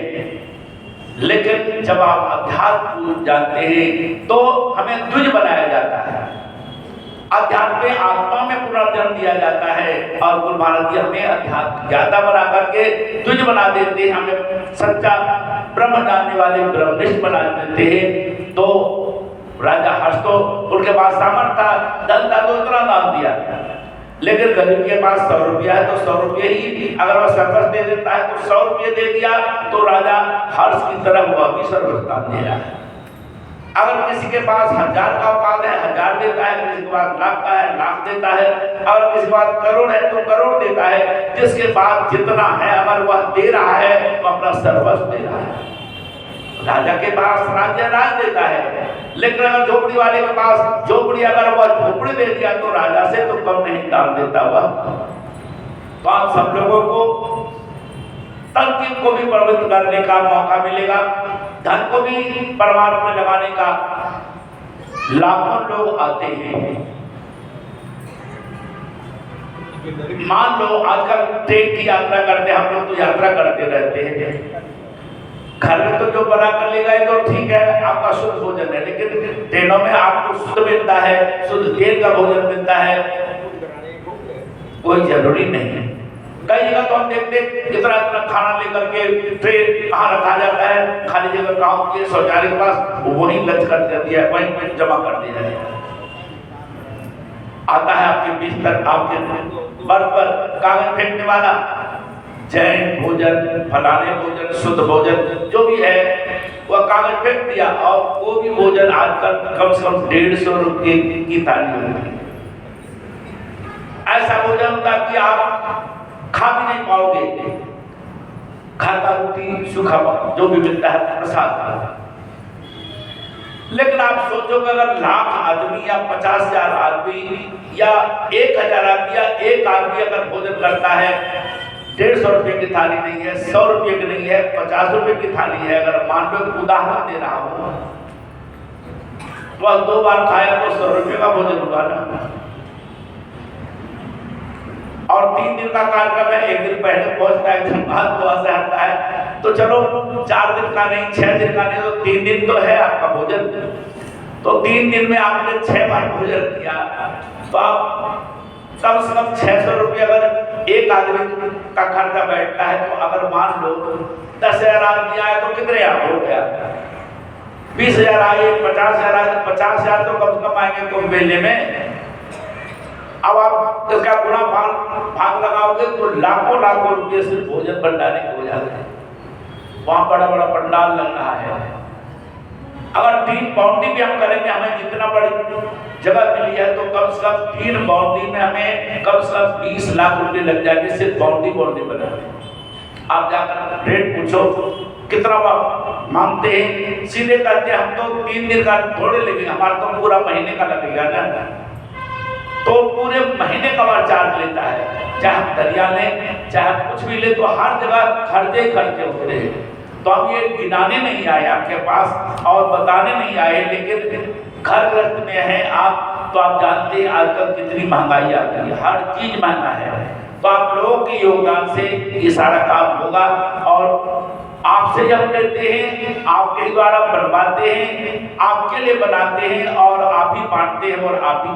लेकिन जब आप अध्यात्म जानते हैं तो हमें द्विज बनाया जाता है। अध्यात्म में आत्मा में पुनर्जन्म दिया जाता है और गुरु महाराज जी हमें अध्यात्म ज्ञाता बना करके द्विज बना देते हैं, हमें सच्चा ब्रह्म जानने वाले ब्रह्मनिष्ठ बना देते हैं। तो राजा हर्ष तो उनके पास सामर्थ्य था, धन था तो इतना दान दिया, लेकिन गरीब के पास 100 रुपया है तो 100 रुपये ही, अगर वह सर्वस्व दे देता है तो 100 रुपये दे दिया, तो राजा हर्ष की तरफ वह भी सर्वस्व दान दे रहा है। अगर किसी के पास 1000 का औकात है 1000 देता है, किसी के पास लाख का है लाख देता है, अगर किसी के पास करोड़ है तो करोड़ देता है। जिसके पास जितना है अगर वह दे रहा है तो अपना सर्वस्व दे रहा है। राजा के पास राज्य राज देता है, लेकिन अगर झोपड़ी वाले के पास झोपड़ी, अगर वह झोपड़ी दे दिया तो राजा से तो कम नहीं दान देता वह। तो आप सब लोगों को तन को भी पवित्र करने का मौका मिलेगा, धन को भी परमार्थ में लगाने का। लाखों लोग आते हैं। मान लो आजकल ट्रेन की यात्रा करते हैं, हम लोग तो यात्रा करते रहते हैं, घर में तो जो बना कर ले गए तो ठीक है, आपका शुद्ध भोजन है, लेकिन ट्रेनों में आपको शुद्ध मिलता है, शुद्ध तेल का भोजन मिलता है, कोई जरूरी नहीं है। कई जगह तो हम देखते इतना इतना खाना लेकर के ट्रेन कहाँ रखा जाता है, खाली जगह गाँव के शौचालय के पास, वहीं लच कर दिया है, वहीं जमा कर दिया है। आता है आपके बिस्तर, आपके बर्थ पर कागज फेंकने वाला, जैन भोजन, फलाने भोजन, शुद्ध भोजन जो भी है वह कागज फेंक दिया, और वो भी भोजन आजकल कम से कम 150 रुपये की थाली होती है। ऐसा भोजन होता कि आप खा भी नहीं पाओगे, खाता रोटी सूखा जो भी मिलता है प्रसाद। लेकिन आप सोचो कि अगर लाख आदमी या 50,000 आदमी या 1,000 आदमी या एक आदमी अगर भोजन करता है, 150 रुपये की थाली नहीं है, 100 रुपये की नहीं है, 50 रुपये की थाली है, अगर मान लो उदाहरण दे रहा हूं, तो 2 बार खाया तो 100 रुपये का भोजन हुआ ना। और 3 दिन का कार्यक्रम है, 1 दिन पहले पहुंचता है, 1 दिन बाद वहां से आता है, तो चलो 4 दिन का नहीं, 6 दिन का नहीं, तो 3 दिन तो है आपका भोजन। तो 3 दिन में आपने 6 बार भोजन किया, तो आप कम से कम 600 रुपये अगर एक आदमी का खर्चा बैठता है, तो अगर मान लो 10,000 आदमी आए तो कितने हो गया, 20,000 आए, 50,000 आए, 50,000 तो कम से कम आएंगे कुंभ मेले में। अब आप इसका गुणा भाग लगाओगे तो लाखों रुपये सिर्फ भोजन भंडारे के हो जाते हैं। वहां बड़ा बड़ा पंडाल लग रहा है। अगर 3 बाउंड्री भी हम करेंगे, हमें जितना बड़ी जगह मिली है, तो कम से कम 3 बाउंड्री में हमें कम से कम 20 लाख रुपए लग जाएंगे सिर्फ बाउंड्री बनाने। आप जाकर रेट पूछो कितना मांगते हैं, सीधे कहते हैं हम तो 3 दिन का थोड़े लेंगे, हमारा तो पूरा महीने का लगेगा ना। तो पूरे महीने का वह चार्ज लेता है, चाहे हम दरिया लें, चाहे कुछ भी ले, तो हर जगह खर्चे होते हैं। तो हम ये गिनाने नहीं आए आपके पास और बताने नहीं आए, लेकिन घर ग्रस्त में है आप, तो आप जानते हैं आजकल कितनी महंगाई आ गई है, हर चीज महंगा है। तो आप लोगों के योगदान से ये सारा काम होगा, और आपसे जब लेते हैं, आपके द्वारा बनवाते हैं, आपके लिए बनाते हैं, और आप ही बांटते हैं और आप ही